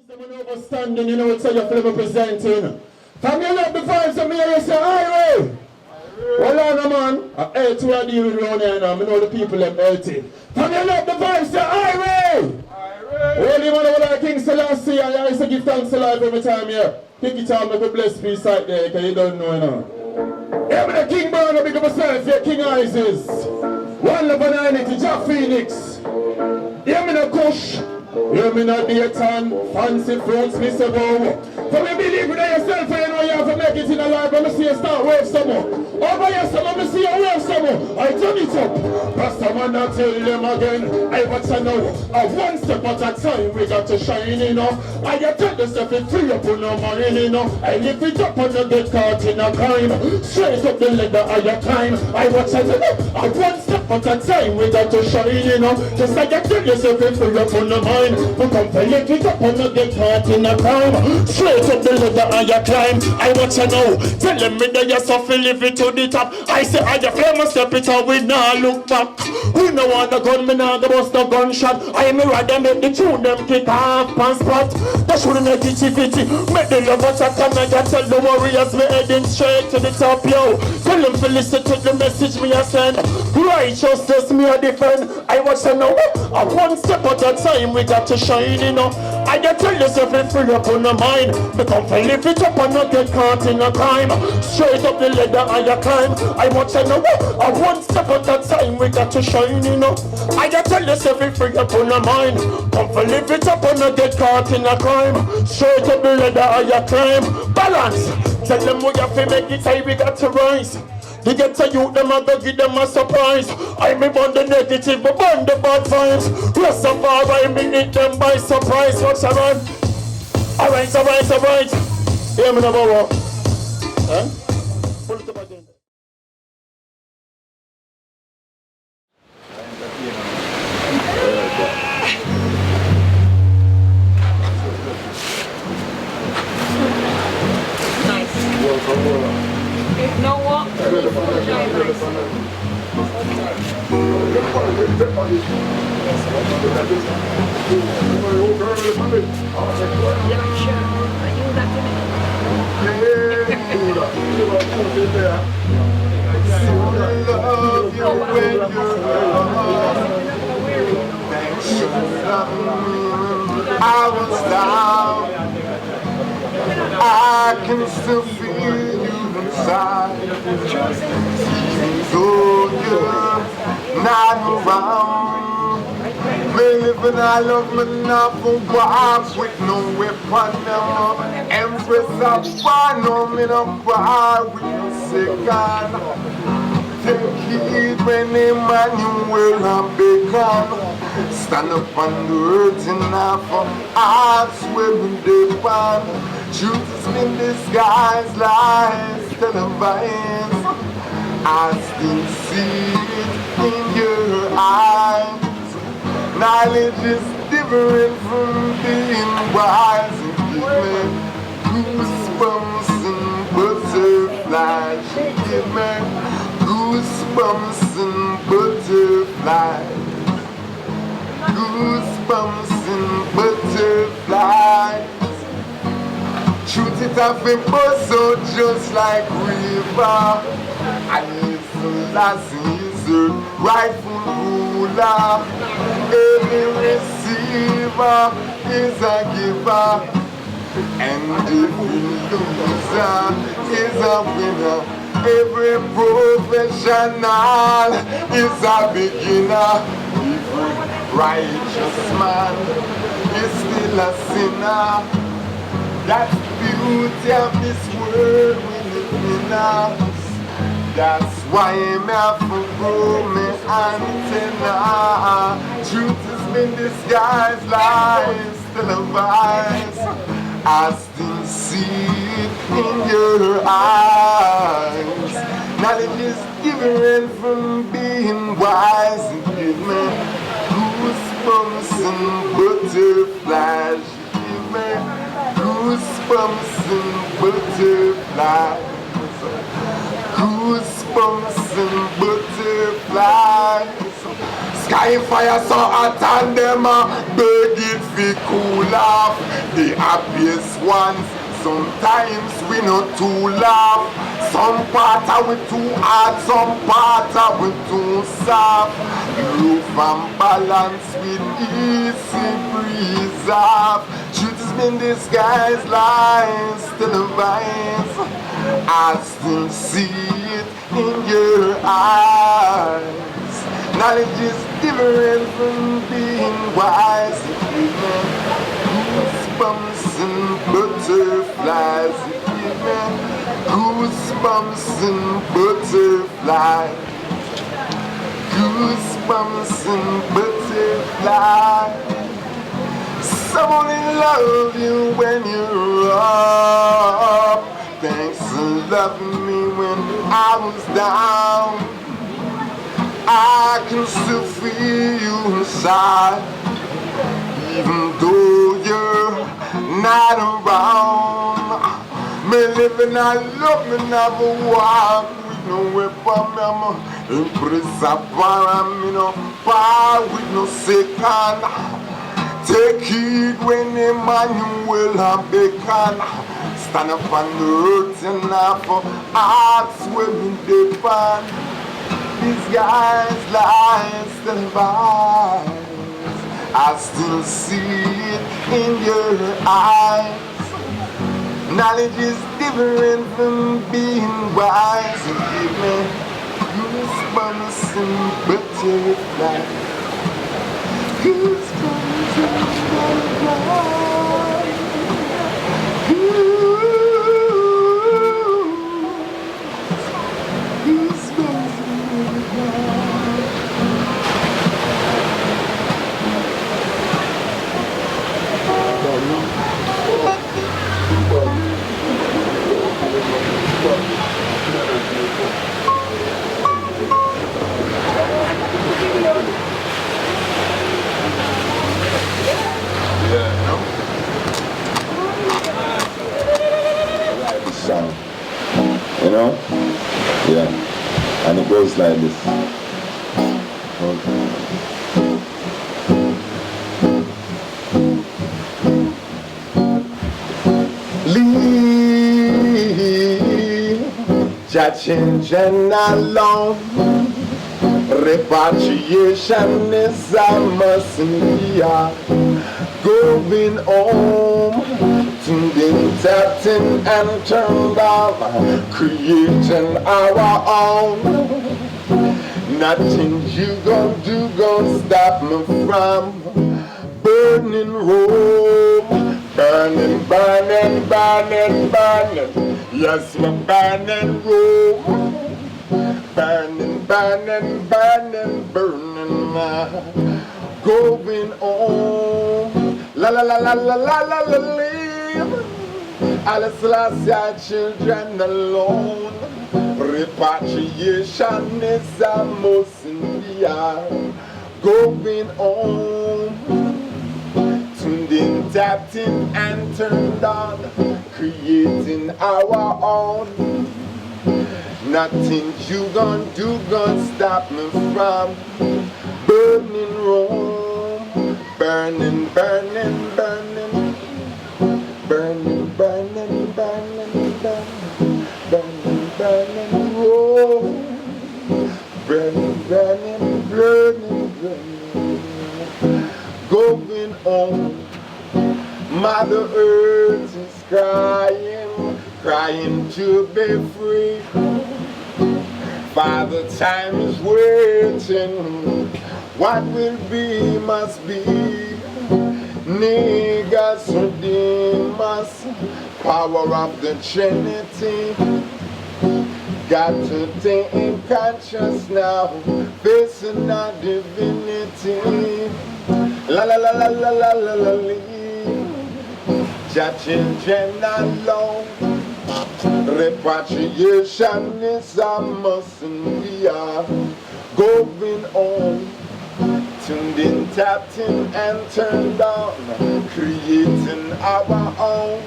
Someone overstanding, you know what you're representing. From you love the vibes of me, you say, highway. Well, on, man. Healthy I deal with around here now. I know the people them healthy. From you love the vibes, say, highway. Well, you man, what I King Selassie, I used to give thanks to life every time here. Kick it out, make a blessed peace out there, because you don't know, you know. Yeah, but the King Burn, I big up myself, yeah, King Isis. One love and 90, Jack Phoenix. Yeah, me no Kush. You mean not Dayton, fancy fruits, Mr. Bow. For me believe in yourself, you know you have to make it in a life, but I see you start wave some more. Over here, some of me see you wave some more. I turn it up. Pastor man, I tell them again. I watch I know. One step at a time, we got to shine, you know. I tell yourself it free up on no mind, you know. I lift it up and you get caught in a crime. Straight up the ladder, I climb. I watch I tell them. One step at a time, we got to shine, you know. Just like I tell yourself it free up on no mind. We come for lift it up and not get caught in a crime. Straight up the ladder and you climb. I watch you know. Telling me that you're suffering, live it to the top. I say I just famous step it out, we now look back. We no want the gun, me now go bust the gunshot. I me rather make the tune them kick off and spot. That shouldn't make it fitty. Make the love attack and I got tell the warriors me heading straight to the top, yo. Tell them to listen to the message me I send. Righteousness me a defend. I watch you know. One step at a time we got to shine, you know. I just tell yourself it free up on the mind. Become to lift it up and not get caught in a crime. Straight up the ladder and you climb. I want to know. One step at a time we got to shine, you know. I just tell yourself it free up on the mind. Come to lift it up and not get caught in a crime. Straight up the ladder and you climb. Balance. Tell them we have to make it high, we got to rise. They get to you, them and go give them a surprise. I me burn the negative, but burn the bad vibes. Rest of all, I me hit them by surprise. What's alright? Alright, alright, alright. Hear me now, Bobo. Huh? Pull it up again. No what? I was down. I can still feel you inside. Though you're not around, me living I love me not for walk with no weapon. Empress of war, no me no cry with no second. Take heed when Emmanuel and beacon. Stand up on the earth and half of hearts where we depend. Truth is in disguise, lies televised. I still see it in your eyes. Knowledge is different from being wise. And give me goosebumps and butterflies. Give me goosebumps and butterflies. Goosebumps and butterflies. Shoot it off in so just like river. And it's last is a rightful ruler. Every receiver is a giver. And every loser is a winner. Every professional is a beginner. Every righteous man is still a sinner. That's the beauty of this world we live in us. That's why I'm here for grow me antenna. Truth has been disguised, lies televised. I still see it in your eyes. Knowledge is different from being wise. And give me goosebumps and butterflies. Give me goosebumps and butterflies. Goosebumps and butterflies. Sky fire so hot and them beg it fi cool off. The happiest ones, sometimes we not too laugh. Some part are we too hard, some part are we too soft. Roof and balance with easy breeze off. Truth has been disguised, lies televised. I still see it in your eyes. Knowledge is different from being wise. Goosebumps and butterflies. Goosebumps and butterflies. Goosebumps and butterflies. Someone in love you when you're up. Thanks for loving me when I was down. I can still feel you inside, even though you're not around. Me living I love me never walk with no weapon. I'm impressed upon me no power with no second. Take heed when Emmanuel and beckon. Stand up on the earth and now for hearts where we depend. These guys lies televised. I still see it in your eyes. Knowledge is different from being wise. And give me goosebumps and butterflies. Goosebumps and butterflies. Goosebumps and Song, you know? Yeah, and it goes like this. Okay. Leave judging alone. Repatriation is a must be going home. Tuned in, tapped in and turned on, creating our own. Nothing you gon' do gon' stop me from burning Rome. Burning, burning, burning, burning. Yes, we're burning Rome. Burning, burning, burning, burning. Going home. La la la la la la la la la. All Selassie children alone. Repatriation is a must be going home. Tuned in, tapped in and turned on, creating our own. Nothing you gon' do gon' stop me from burning Rome. Burning, burning, burning. Burning, burning, burning, burning, burning, burning, Rome. Burning, burning, burning, burning, going on. Mother Earth is crying, crying to be free. Father Time is waiting. What will be must be. Niggas redeem us, power of the Trinity. Got to take conscious now, facing our divinity. La la la la la la la la la. Judging alone. Repatriation is a must and we are going on. Tuned in, tapped in and turned on, creating our own.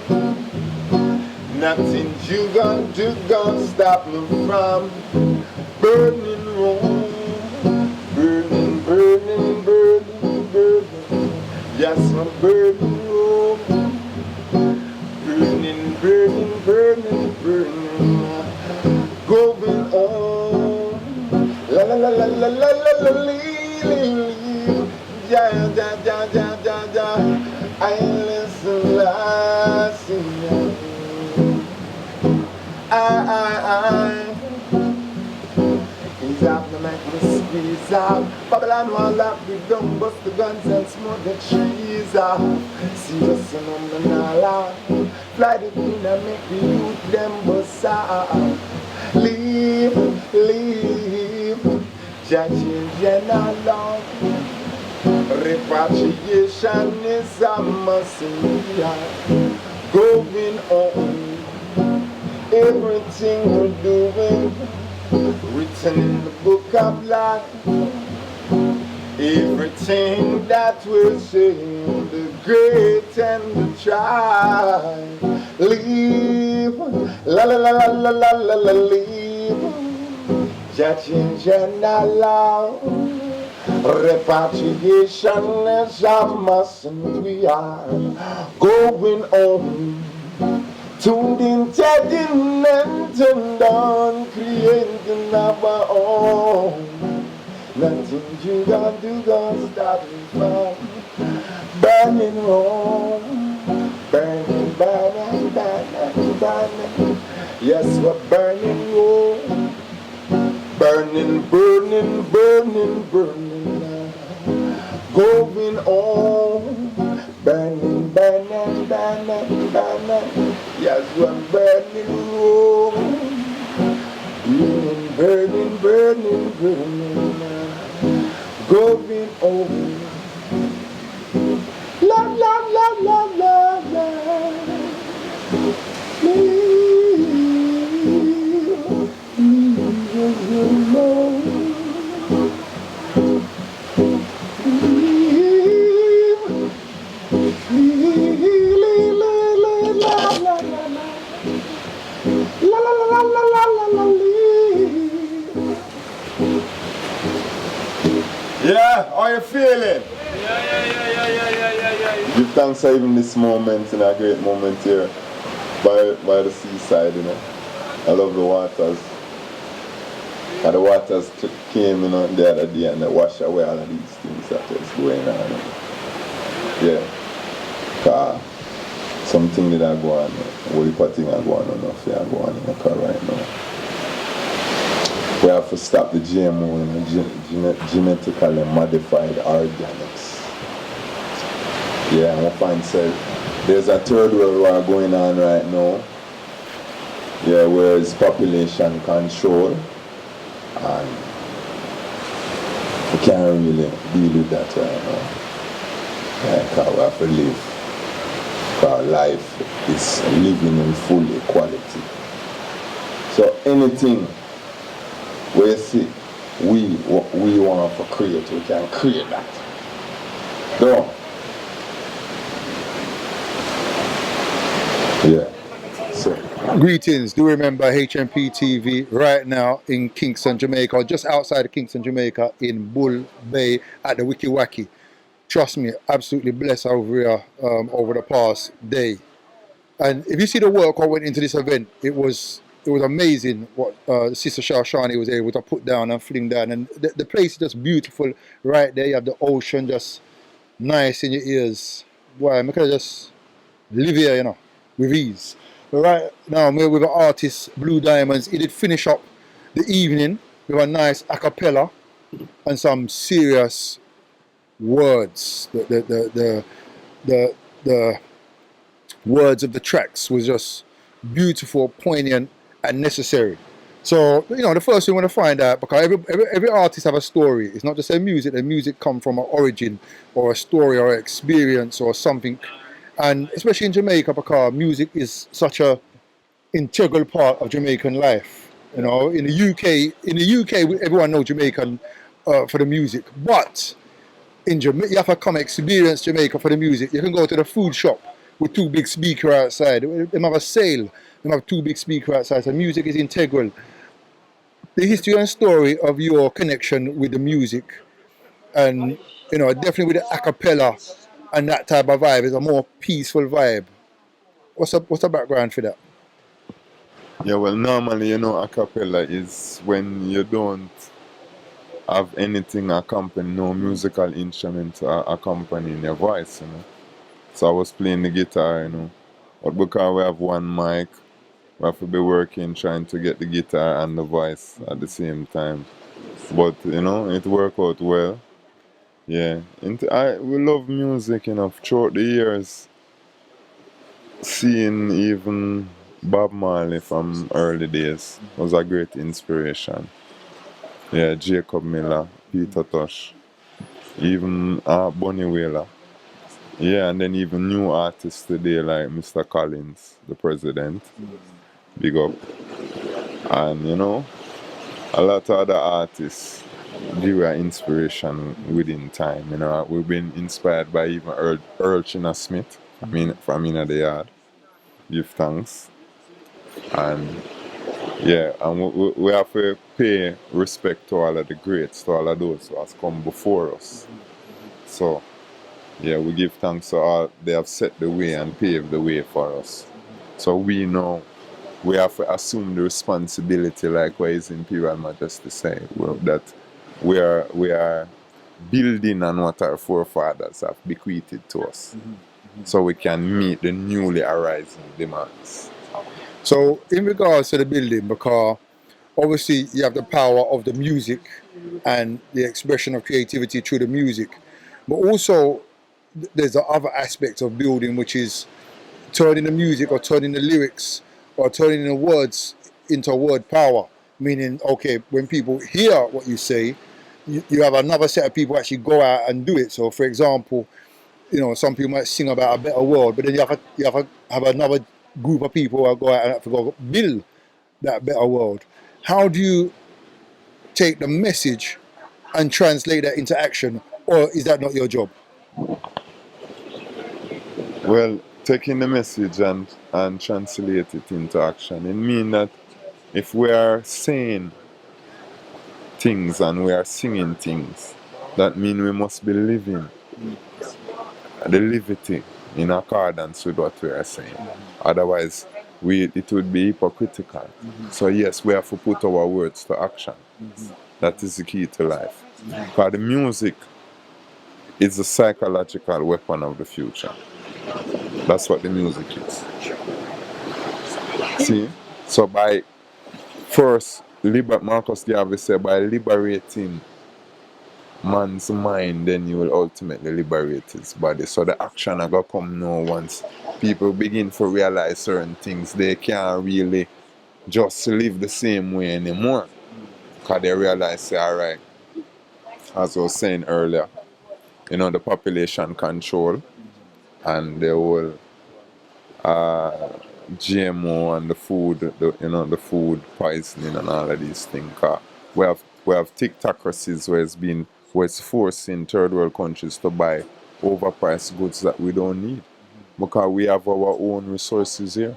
Nothing you gon' do gon' stop me from burning Rome. Burning, burning. Yes, I'm burning, oh, burning, burning, burning, burning, going on. La la la la la la la la lee. Ja ja ja ja ja ja. I listen last year. He's out to make me squeeze out. Babylon will lock me down, bust the guns and smoke the trees out. See us on the nala. Fly the plane and make the youth them bust out. Leave, leave. Judging general. Repatriation is a must going on. Everything we're doing, written in the book of life. Everything that we're saying, the great and the tribe. Leave, la la la la la la la la, leave. Judging general. Repatriation is a must, and we are going on. Tuned in, chatting and turned on, creating our own. Nothing you gonna do gonna stop me from burning home. Burning, burning, burning, burning. Yes, we're burning home. Burning, burning, burning, burning, going on. Burning, burning, burning, burning. Yes, we're burning, oh. Burning, burning, burning, going on. La la la la la la. Yeah, how you feeling? Yeah. Give thanks for even this moment, a great moment here by the seaside, you know. I love the waters. And the waters came, you know, the other day and they washed away all of these things that was going on. Yeah. Cause something that I go on, what the thing I go on enough, I go on in the car right now. We have to stop the GMO and genetically modified organics. Yeah, I'm fine said. There's a third world war going on right now. Yeah, where it's population control. And we can't really deal with that right now. Yeah, because we have to live. Because life is living in full equality. So anything we see we want to create, we can create that. So, yeah. So. Greetings, do remember HMP TV right now in Kingston, Jamaica, just outside of Kingston, Jamaica, in Bull Bay at the Wiki Wacky. Trust me, absolutely blessed over here over the past day. And if you see the work that went into this event, it was amazing what Sister Shashani was able to put down and fling down. And the place is just beautiful right there. You have the ocean just nice in your ears. Why? I could just live here, you know, with ease. But right now, we're with the artist Blue Diamonds. He did finish up the evening with a nice a cappella and some serious words. The words of the tracks was just beautiful, poignant, and necessary. So, you know, the first thing we want to find out, because every artist have a story. It's not just their music. Their music come from an origin or a story or an experience or something. And especially in Jamaica, because music is such a integral part of Jamaican life. You know, in the UK, everyone knows Jamaican for the music. But in Jamaica, you have to come experience Jamaica for the music. You can go to the food shop with two big speakers outside. They have a sale. They have two big speakers outside. So music is integral. The history and story of your connection with the music, and you know, definitely with the a cappella and that type of vibe is a more peaceful vibe. What's the background for that? Yeah, well, normally, a cappella is when you don't have anything accompanying, no musical instrument accompanying your voice. So I was playing the guitar. But because we have one mic, we have to be working trying to get the guitar and the voice at the same time. But, it worked out well. Yeah. We love music, throughout the years. Seeing even Bob Marley from early days was a great inspiration. Yeah, Jacob Miller, Peter Tosh, even Bunny Wailer. Yeah, and then even new artists today like Mr. Collins, the president, big up. And a lot of other artists, they were inspiration within time. We've been inspired by even Earl China Smith, from the yard. Give thanks. And yeah, and we have to pay respect to all of the greats, to all of those who has come before us. So, yeah, we give thanks to all. They have set the way and paved the way for us. So we know we have to assume the responsibility, like what His Imperial Majesty said, that we are building on what our forefathers have bequeathed to us, so we can meet the newly arising demands. So in regards to the building, because obviously you have the power of the music and the expression of creativity through the music, but also there's the other aspect of building, which is turning the music or turning the lyrics or turning the words into word power. Meaning, okay, when people hear what you say, you have another set of people actually go out and do it. So, for example, some people might sing about a better world, but then you have to have another group of people who go out and have to go build that better world. How do you take the message and translate that into action, or is that not your job? Well, taking the message and translate it into action, it means that if we are saying things and we are singing things, that means we must be living the liberty in accordance with what we are saying. Otherwise, it would be hypocritical. So yes, we have to put our words to action. That is the key to life. Because the music is the psychological weapon of the future. That's what the music is. See? So by first, Marcus Garvey said, by liberating man's mind, then you will ultimately liberate his body. So the action are going to come now once people begin to realize certain things. They can't really just live the same way anymore. Because they realize, say, alright, as I was saying earlier, the population control and the whole GMO and the food, the food poisoning and all of these things. We have TikTokracies where it's forcing third world countries to buy overpriced goods that we don't need, because we have our own resources here.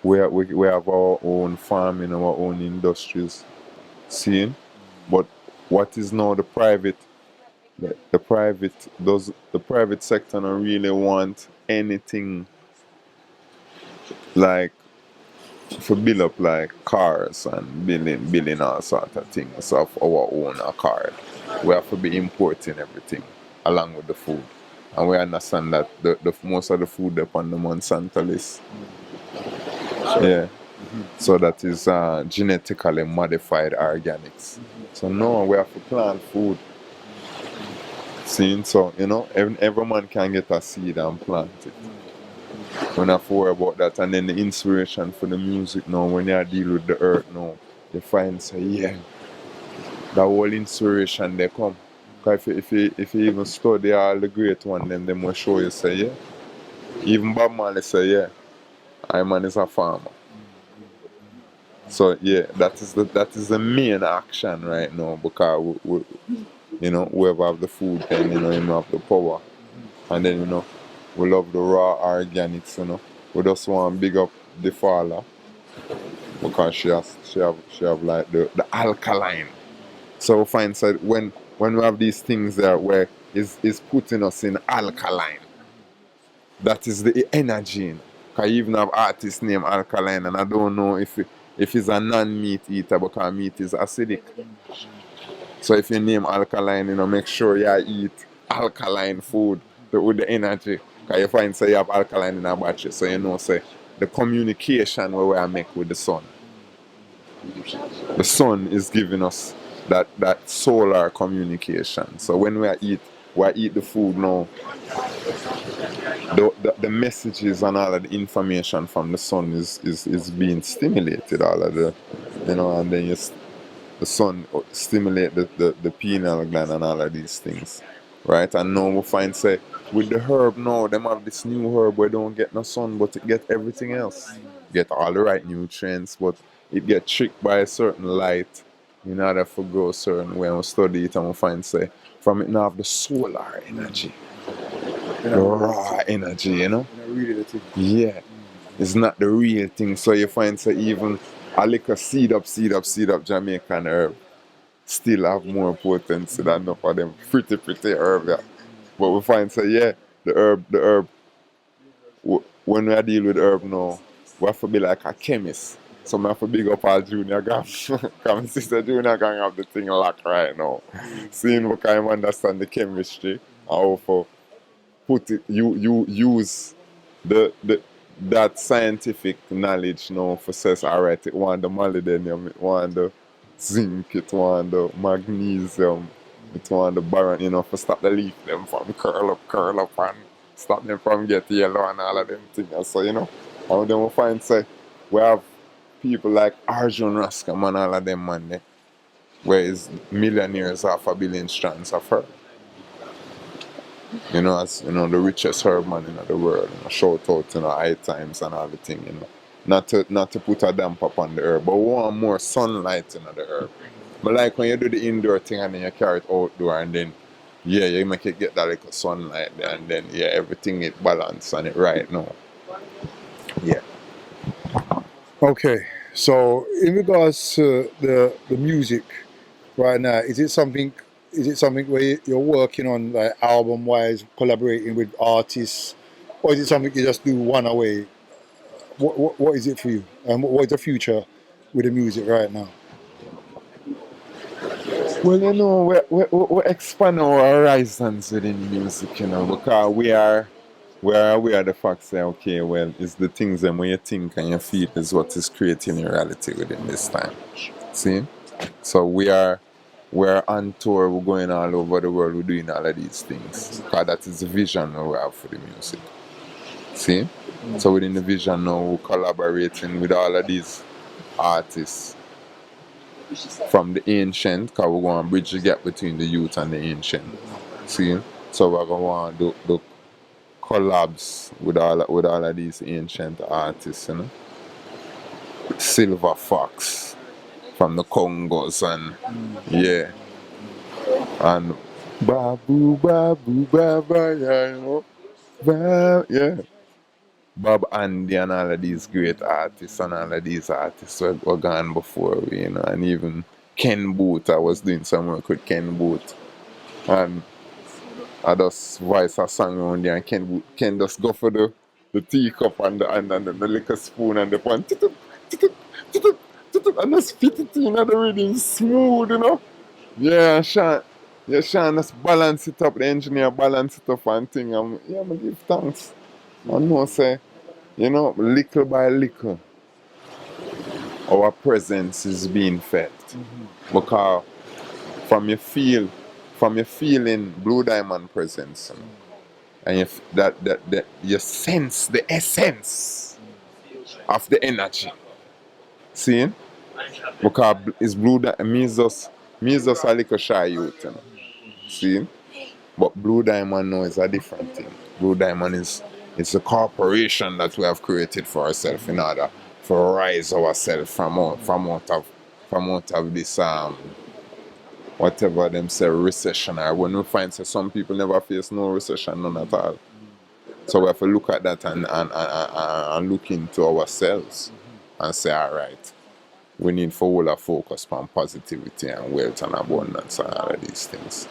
We have our own farming, our own industries. Seeing, but what is now the private sector don't really want anything like for build up like cars and building all sorts of things of our own accord. We have to be importing everything along with the food. And we understand that the most of the food upon the Monsanto list. Yeah. So that is genetically modified organics. So now we have to plant food. See, so every man can get a seed and plant it. We don't have to worry about that. And then the inspiration for the music now, when you deal with the earth now, you find, say, yeah, the whole inspiration they come. Because if you even study all the great ones, then they will show you, say, yeah. Even Bob Marley say, yeah, I man is a farmer. So yeah, that is the main action right now, because whoever have the food, then him have the power. And then we love the raw organics, We just want to big up Difala, because she have like the alkaline. So we find that when we have these things there where is putting us in alkaline, That is the energy. Because you even have artist named Alkaline, and I don't know if he's a non-meat eater because meat is acidic. So if you name Alkaline, make sure you eat alkaline food with the energy. Because you find say you have alkaline in a battery, so say the communication where we are make with the sun. The sun is giving us that solar communication. So when we eat the food now, the messages and all of the information from the sun is being stimulated, all of the, and then the sun stimulate the pineal gland and all of these things, right? And now we find say with the herb now, them have this new herb where don't get no sun, but it get everything else. Get all the right nutrients, but it get tricked by a certain light in order to grow certain way. And we study it and we find say from it now have the solar energy. The raw energy, Yeah. It's not the real thing. So you find say even a little seed up Jamaican herb still have more potency than enough of them pretty herb. Yeah. But we find say the herb when we deal with herb now, we have to be like a chemist. So I have to big up our junior gang. Because my sister junior gang have the thing locked right now. Seeing we can understand the chemistry and how to put it, you use that scientific knowledge now for says alright, it want the molybdenum, it want the zinc, it want the magnesium, it want the boron, for stop the leaf them from curl up and stop them from get yellow and all of them things. So and then we find say we have people like Arjun Raskam and all of them man there, where is millionaires half a billion strands of her. As the richest herb man in the world. Shout out high times and all the thing, Not to put a damp up on the herb, but we want more sunlight in the herb. But like when you do the indoor thing and then you carry it outdoor and then you make it get that little sunlight there and then everything it balance and it right now. Yeah. Okay, so in regards to the music right now, is it something where you're working on like album wise, collaborating with artists, or is it something you just do one away? What is it for you, and what is the future with the music right now? Well, we expand our horizons within music, because we are aware of the fact that, okay, well, it's the things that when you think and you feel is what is creating your reality within this time. See? So we're on tour, we're going all over the world, we're doing all of these things. Because that is the vision that we have for the music. See? So within the vision now, we're collaborating with all of these artists from the ancient, because we're going to bridge the gap between the youth and the ancient. See? So we're going to do collabs with all of these ancient artists, Silver Fox from the Congos and and Babu Baba, Bob Andy and all of these great artists and all of these artists were gone before we, and even Ken Booth. I was doing some work with Ken Booth and I just voice a song around there and Ken just go for the teacup and the liquor spoon and the pan and just fit it in the rhythm smooth, Yeah, Sean just balance it up, the engineer balance it up and thing. I give thanks. I know say, little by little our presence is being felt. Because from your feeling Blue Diamond presence, and you sense the essence of the energy. See? Because it's Blue Diamond, me just a little shy youth, See? But Blue Diamond now is a different thing. Blue Diamond it's a corporation that we have created for ourselves in order to rise ourselves from out of this whatever them say recession, or when we find say some people never face no recession, none at all. So we have to look at that and look into ourselves and say, alright, we need for all our focus on positivity and wealth and abundance and all of these things.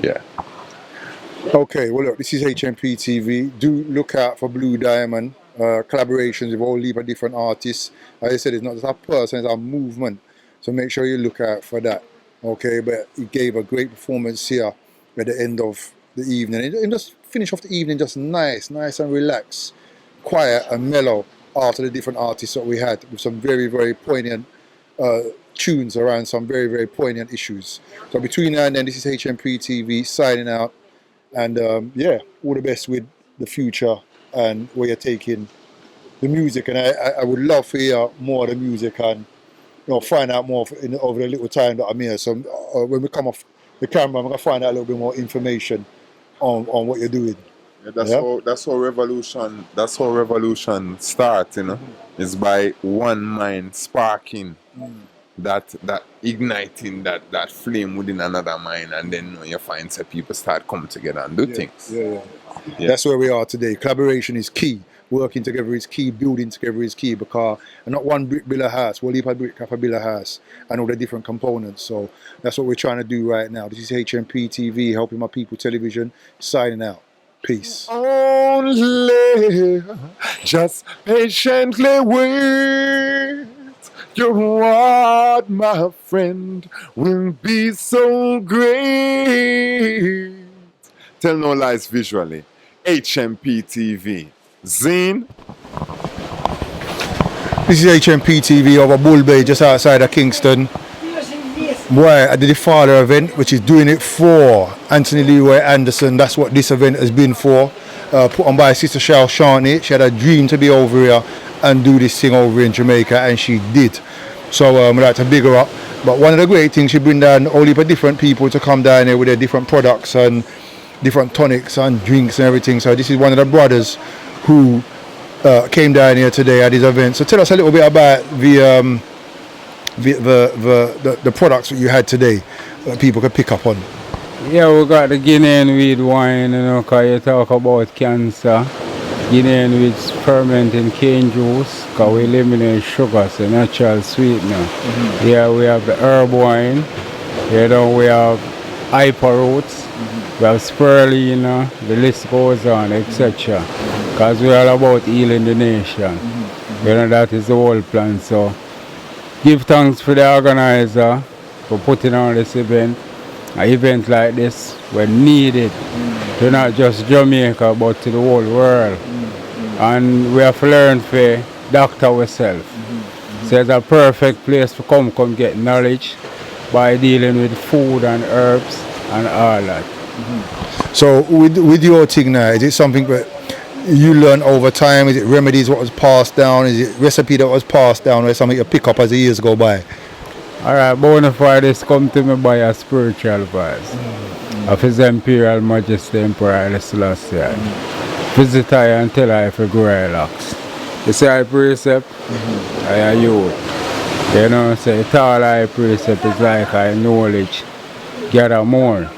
Yeah. Okay, well look, this is HMP TV. Do look out for Blue Diamond collaborations with a whole heap of different artists. As I said, it's not just a person, it's a movement. So make sure you look out for that. Okay, but he gave a great performance here at the end of the evening. And just finish off the evening just nice and relaxed, quiet and mellow after the different artists that we had with some very, very poignant tunes around some very, very poignant issues. So between now and then, this is HMP TV signing out. And yeah, all the best with the future and where you're taking the music. And I would love to hear more of the music and find out more over the little time that I'm here. So when we come off the camera, I'm gonna find out a little bit more information on what you're doing. Yeah, that's how revolution starts, It's by one mind sparking that igniting that flame within another mind, and then you find that people start coming together and do things. Yeah. That's where we are today. Collaboration is key. Working together is key. Building together is key, because not one brick build a house. We'll leave a brick half a build a house, and all the different components. So that's what we're trying to do right now. This is HMP TV, helping my people television, signing out. Peace. Only just patiently wait. Your reward, my friend, will be so great. Tell no lies visually. HMP TV. Zine. This is HMP TV over Bull Bay, just outside of Kingston. Boy, at the Difala event, which is doing it for Anthony Leroy Anderson. That's what this event has been for. Put on by Sister Cheryl Shawnee. She had a dream to be over here and do this thing over in Jamaica, and she did. So I'd like to big her up. But one of the great things, she bring down a whole heap of different people to come down here with their different products and different tonics and drinks and everything. So this is one of the brothers who came down here today at his event. So tell us a little bit about the products that you had today that people could pick up on. Yeah, we got the Guinean weed wine, because you talk about cancer. Guinean weeds fermenting cane juice, because we eliminate sugar, so natural sweetener. Yeah, we have the herb wine. We have hyper roots. We have spirulina. The list goes on, etc. Because we are all about healing the nation. That is the whole plan. So give thanks for the organizer for putting on this event. An event like this when needed to not just Jamaica but to the whole world. And we have learned to doctor ourselves. So it's a perfect place to come get knowledge by dealing with food and herbs and all that. So with your thing now, is it something that you learn over time? Is it remedies what was passed down? Is it recipe that was passed down, or something you pick up as the years go by? Alright, Bonafides come to me by a spiritual advice of His Imperial Majesty Emperor Haile Selassie. Visit I and tell I if you grow relax. You see I precept, I youth. So it's all I precept is like I knowledge, gather more.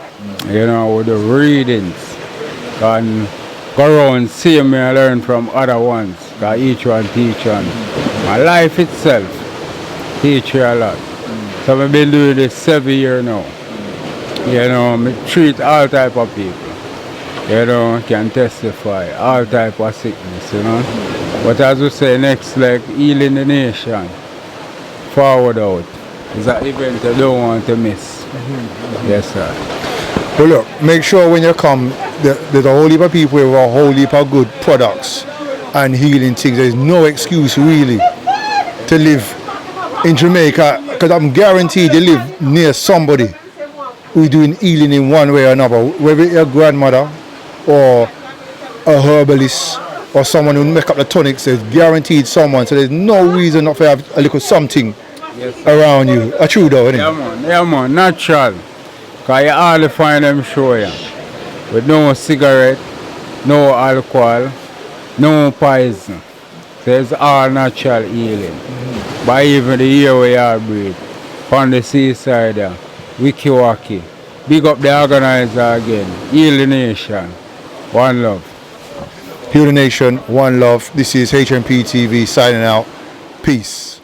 With the readings. And go around, see me and learn from other ones. Because each one teach one. My life itself teach you a lot. So I've been doing this 7 years now. I treat all type of people. Can testify, all type of sickness, But as we say, next leg, healing the nation. Forward out. It's an event you don't want to miss. Yes, sir. Well look, make sure when you come, there's a whole heap of people with a whole heap of good products and healing things. There's no excuse really to live in Jamaica, because I'm guaranteed you live near somebody who's doing healing in one way or another, whether it's your grandmother or a herbalist or someone who make up the tonics. There's guaranteed someone, so there's no reason not to have a little something around you. A true though, isn't it? Yeah man, natural. Because you hardly find them show you. With no cigarette, no alcohol, no poison. So it's all natural healing. By even the air we are breathe. On the seaside, Wiki Waki. Big up the organizer again. Heal the nation. One love. Heal the nation, one love. This is HMP TV signing out. Peace.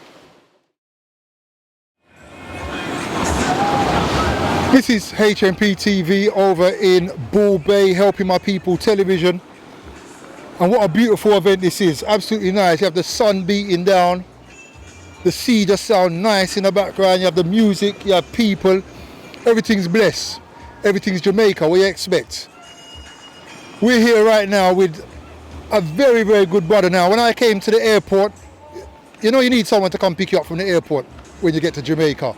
This is HMP TV over in Bull Bay, Helping My People television. And what a beautiful event this is. Absolutely nice. You have the sun beating down. The sea just sounds nice in the background. You have the music, you have people. Everything's blessed. Everything's Jamaica, what you expect. We're here right now with a very, very good brother now. When I came to the airport, you know you need someone to come pick you up from the airport when you get to Jamaica.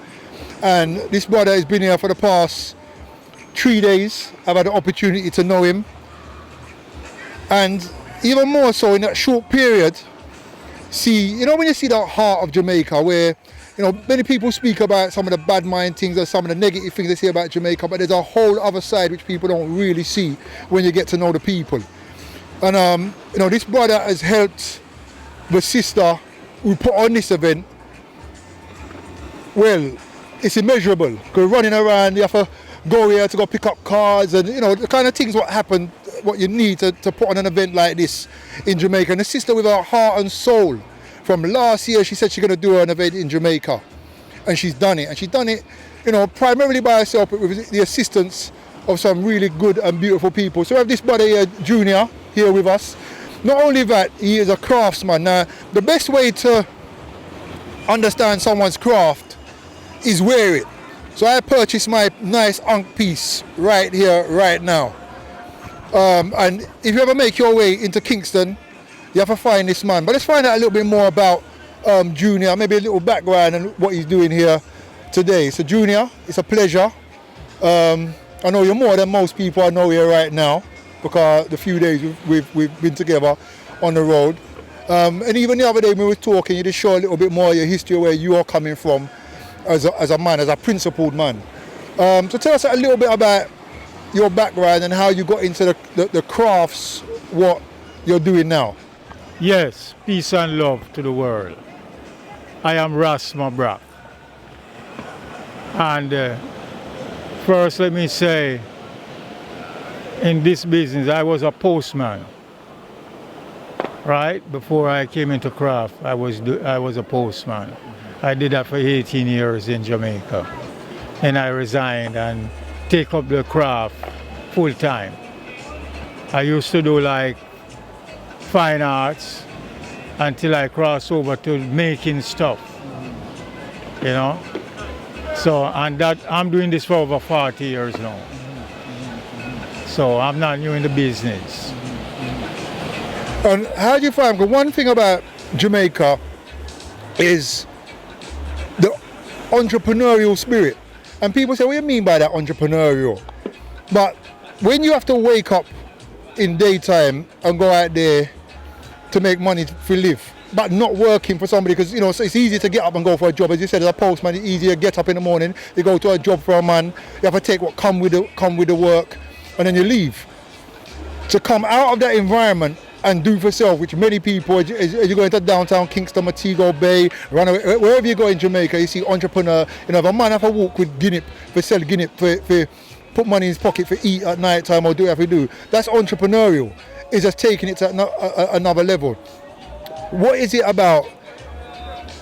And this brother has been here for the past 3 days. I've had the opportunity to know him. And even more so in that short period, you know when you see the heart of Jamaica where, you know, many people speak about some of the bad mind things or some of the negative things they say about Jamaica, but there's a whole other side which people don't really see when you get to know the people. And you know, this brother has helped the sister who put on this event. Well, it's immeasurable, because running around, you have to go here to go pick up cards and, you know, the kind of things what happen, what you need to put on an event like this in Jamaica. And the sister with her heart and soul, from last year she said she's going to do an event in Jamaica, and she's done it. And she's done it, you know, primarily by herself, but with the assistance of some really good and beautiful people. So we have this brother here, Junior, here with us. Not only that, he is a craftsman. Now, the best way to understand someone's craft is wear it. So I purchased my nice Ankh piece right here, right now. And if you ever make your way into Kingston, you have to find this man. But let's find out a little bit more about Junior, maybe a little background and what he's doing here today. So Junior, it's a pleasure. I know you're more than most people I know here right now, because the few days we've been together on the road. And even the other day when we were talking, you just show a little bit more of your history, where you're coming from as a man, as a principled man. So tell us a little bit about your background and how you got into the crafts, what you're doing now. Yes, peace and love to the world. I am Ras Mabrak. And first let me say, in this business I was a postman. Right? Before I came into craft, I was a postman. I did that for 18 years in Jamaica. And I resigned and take up the craft full time. I used to do like fine arts until I crossed over to making stuff, you know. So, and that I'm doing this for over 40 years now. So I'm not new in the business. And how do you find, because one thing about Jamaica is the entrepreneurial spirit. And people say, what do you mean by that entrepreneurial? But when you have to wake up in daytime and go out there to make money to live, but not working for somebody, because, you know, so it's easy to get up and go for a job. As you said, as a postman, it's easier to get up in the morning, you go to a job for a man, you have to take what come with the work, and then you leave. To come out of that environment and do for self, which many people, as you go into downtown Kingston, Montego Bay, run away, wherever you go in Jamaica, you see entrepreneur, you know, if a man have a walk with guinea, for sell guinea, for put money in his pocket for eat at night time or do whatever you do, that's entrepreneurial. It's just taking it to another level. What is it about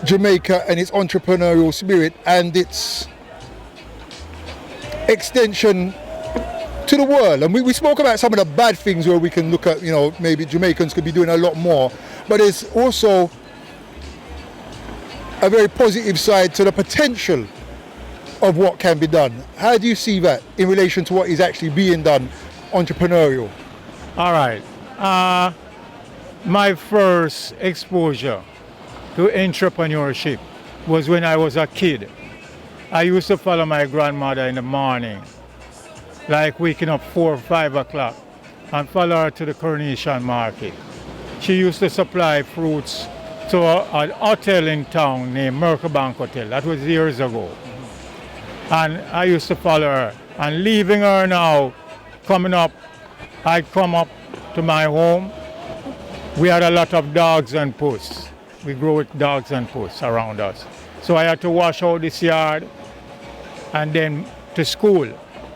Jamaica and its entrepreneurial spirit and its extension to the world? And we spoke about some of the bad things where we can look at, you know, maybe Jamaicans could be doing a lot more, but there's also a very positive side to the potential of what can be done. How do you see that in relation to what is actually being done entrepreneurial? All right. My first exposure to entrepreneurship was when I was a kid. I used to follow my grandmother in the morning, like waking up 4 or 5 o'clock, and follow her to the Coronation Market. She used to supply fruits to an hotel in town named Mercabank Hotel. That was years ago. And I used to follow her. And leaving her now, coming up, I'd come up to my home. We had a lot of dogs and puss. We grew with dogs and puss around us. So I had to wash out this yard and then to school.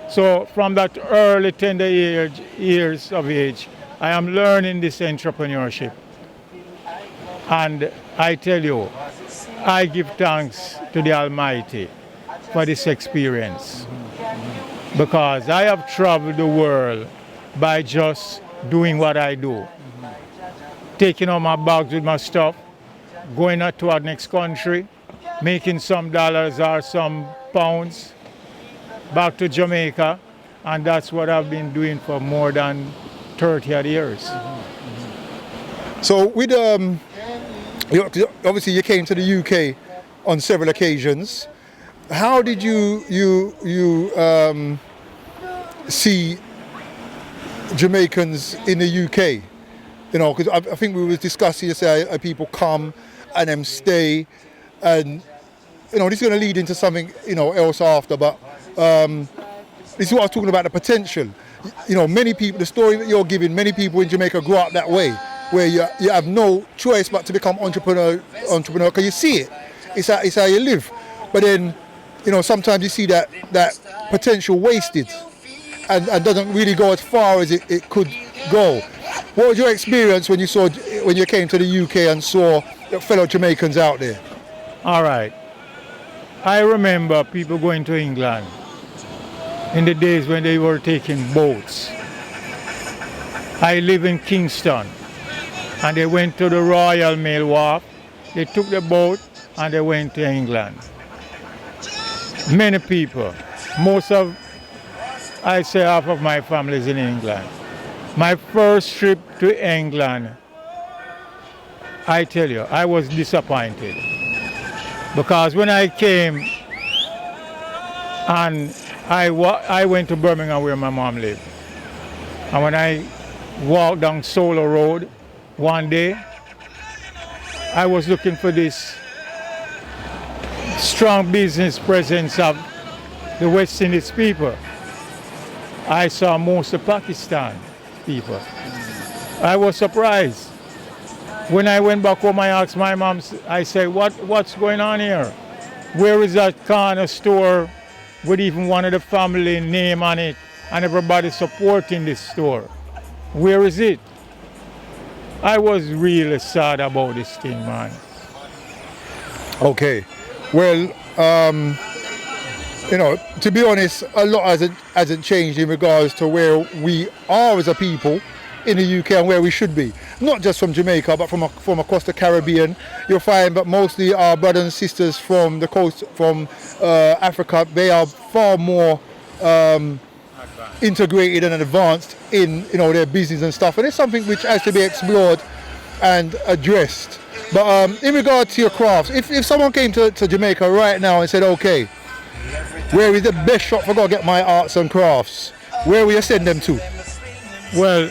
So from that early tender years of age, I am learning this entrepreneurship. And I tell you, I give thanks to the Almighty for this experience. because I have traveled the world by just doing what I do. Taking out my bags with my stuff, going out to our next country, making some dollars or some pounds, back to Jamaica, and that's what I've been doing for more than 30 odd years. So with obviously you came to the UK on several occasions. How did you see Jamaicans in the UK? You know, because I think we were discussing yesterday, people come and them stay, and you know this is going to lead into something else after. But this is what I was talking about, the potential. You know, many people, the story that you're giving, many people in Jamaica grow up that way, where you have no choice but to become entrepreneur because you see it. It's how you live. But then, sometimes you see that potential wasted and doesn't really go as far as it could go. What was your experience when you came to the UK and saw fellow Jamaicans out there? All right. I remember people going to England in the days when they were taking boats. I live in Kingston, and they went to the Royal Mail Wharf. They took the boat and they went to England. Many people, I'd say half of my family is in England. My first trip to England, I tell you, I was disappointed. Because when I came and I went to Birmingham where my mom lived. And when I walked down Solo Road one day, I was looking for this strong business presence of the West Indies people. I saw most of Pakistan people. I was surprised. When I went back home, I asked my mom, I said, what's going on here? Where is that corner store with even one of the family name on it and everybody supporting this store? Where is it? I was really sad about this thing, man. Okay. Well, to be honest, a lot hasn't changed in regards to where we are as a people in the UK and where we should be. Not just from Jamaica, but from across the Caribbean. You'll find that mostly our brothers and sisters from the coast, from Africa, they are far more integrated and advanced in their business and stuff. And it's something which has to be explored and addressed. But in regard to your crafts, if someone came to Jamaica right now and said, okay, where is the best shop for go get my arts and crafts? Where will you send them to? Well,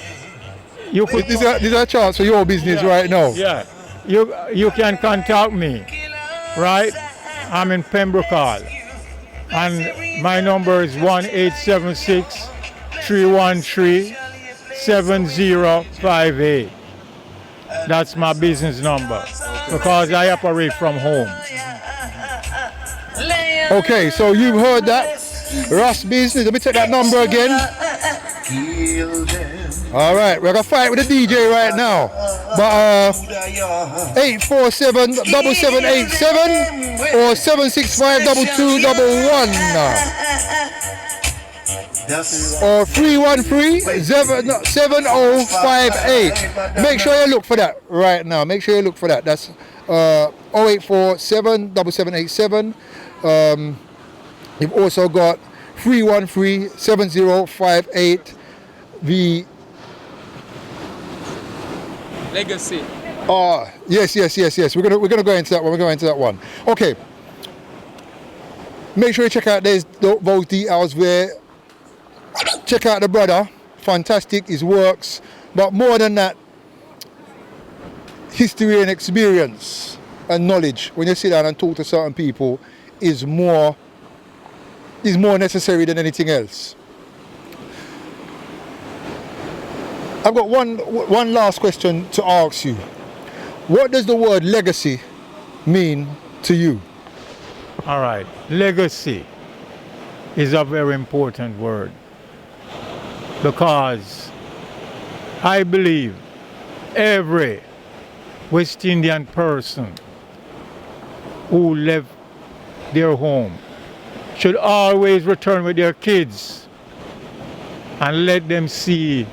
you could. This is a chance for your business right now. Yeah, you can contact me, right? I'm in Pembroke Hall, and my number is 1-876-313-7058. That's my business number because I operate from home. Okay, so you've heard that. Ross Business, let me take that number again. Alright, we're gonna fight with the DJ right now. But 847-7787 or 765-2211 or 313-7058. Make sure you look for that right now. Make sure you look for that. That's 0847-7787. You've also got 313-7058. The Legacy. Oh, yes. We're gonna go into that one. We're going to that one. Okay. Make sure you check out those details there. Check out the brother. Fantastic, his works. But more than that, history and experience and knowledge, when you sit down and talk to certain people, is more necessary than anything else. I've got one last question to ask you. What does the word legacy mean to you? All right, legacy is a very important word because I believe every West Indian person who left their home should always return with their kids and let them see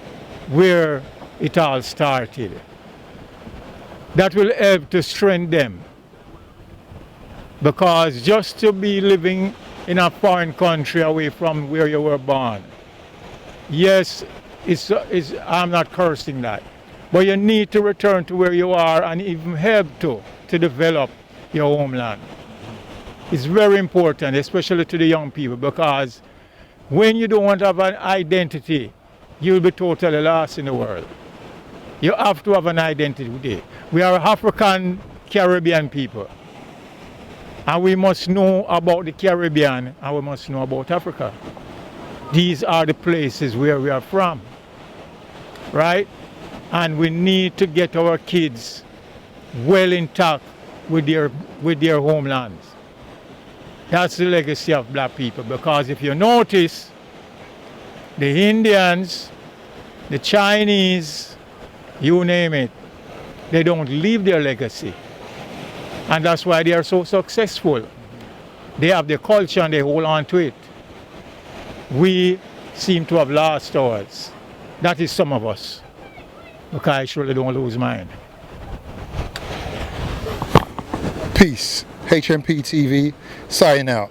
where it all started. That will help to strengthen them. Because just to be living in a foreign country away from where you were born, yes, I'm not cursing that, but you need to return to where you are and even help to develop your homeland. It's very important, especially to the young people, because when you don't have an identity, you'll be totally lost in the world. You have to have an identity. We are African Caribbean people. And we must know about the Caribbean and we must know about Africa. These are the places where we are from, right? And we need to get our kids well intact with their homelands. That's the legacy of black people, because if you notice, the Indians, the Chinese, you name it, they don't leave their legacy. And that's why they are so successful. They have their culture and they hold on to it. We seem to have lost ours. That is some of us, because I surely don't lose mine. Peace. HMP TV, sign out.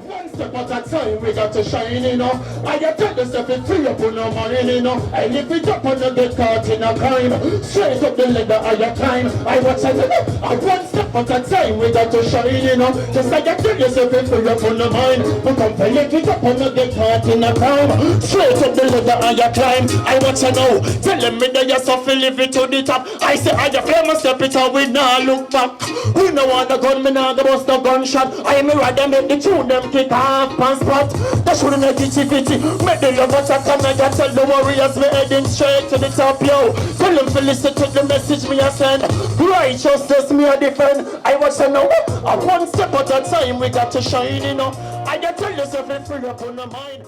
One step at a time, we got to shine, you know. I get tell yourself it's free up on no money, you know. And if it up on the get caught in a crime, straight up the ladder of your time. I watch it, you know. One step at a time, we got to shine, you know. Just like I tell yourself it's free up on the mind. But come for if it up on the get caught in a crime, straight up the ladder of your climb. I watch it now, telling me that you're so feel live it to the top. I say I just flame step it out, we now look back. We no want the gun, me now go bust the gunshot. I am rather make the tune them kick off pan spot. That shouldn't make it fitty. Make the love attack and make I tell the warriors me heading straight to the top, yo. Tell them to listen to the message me I send. Righteousness me I defend. I watch it now. One step at a time we got to shine, you know. I just tell yourself it's free up on the mind.